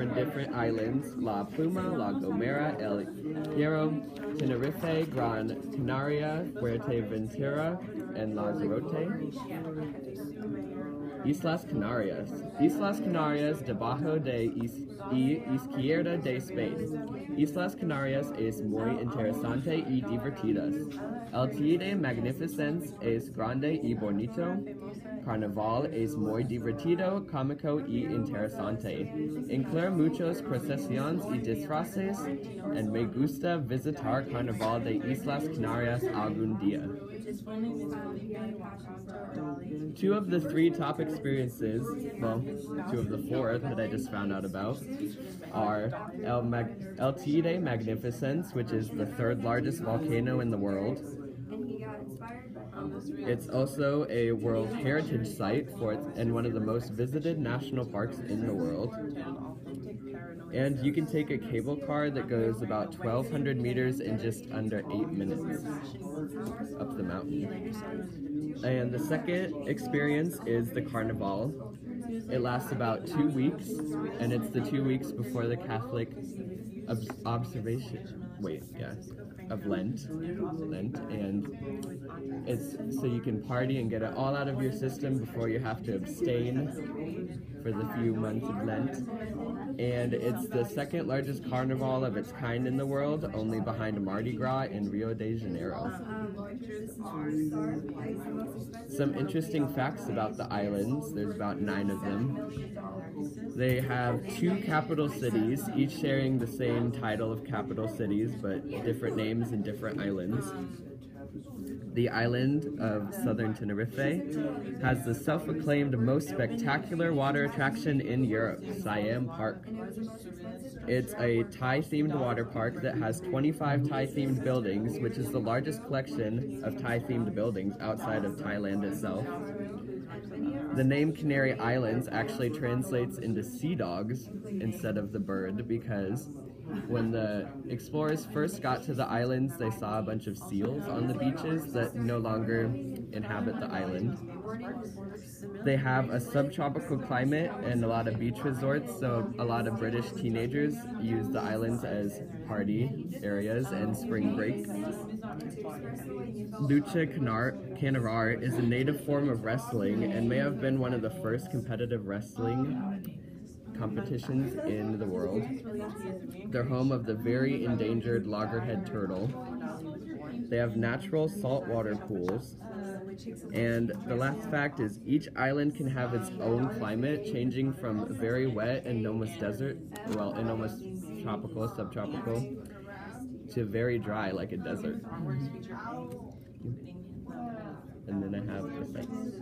different islands: La Pluma, La Gomera, El Hierro, Tenerife, Gran Canaria, Fuerteventura, and Lanzarote. Islas Canarias. Islas Canarias debajo de izquierda de Spain. Islas Canarias es muy interesante y divertidas. El Tide Magnificence es grande y bonito. Carnaval es muy divertido, cómico y interesante. Incluye muchas procesiones y disfraces, y me gusta visitar Carnaval de Islas Canarias algún día. Two of the three top experiences, well, two of the four that I just found out about, are El Teide Magnificence, which is the third largest volcano in the world. It's also a World Heritage Site and one of the most visited national parks in the world. And you can take a cable car that goes about 1,200 meters in just under 8 minutes up the mountain. And the second experience is the Carnival. It lasts about 2 weeks, and it's the 2 weeks before the Catholic of Lent, and it's so you can party and get it all out of your system before you have to abstain for the few months of Lent. And it's the second largest carnival of its kind in the world, only behind Mardi Gras in Rio de Janeiro. Some interesting facts about the islands. There's about 9 of them. They have 2 capital cities, each sharing the same title of capital cities, but different names in different islands. The island of southern Tenerife has the self-acclaimed most spectacular water attraction in Europe, Siam Park. It's a Thai-themed water park that has 25 Thai-themed buildings, which is the largest collection of Thai-themed buildings outside of Thailand itself. The name Canary Islands actually translates into sea dogs instead of the bird, because when the explorers first got to the islands, they saw a bunch of seals on the beaches that no longer inhabit the island. They have a subtropical climate and a lot of beach resorts, so a lot of British teenagers use the islands as party areas and spring break. Lucha Canarar is a native form of wrestling and may have been one of the first competitive wrestling competitions in the world. They're home of the very endangered loggerhead turtle. They have natural saltwater pools. And the last fact is each island can have its own climate, changing from very wet and almost desert, well, and almost tropical, subtropical, to very dry like a desert. And then I have the sites.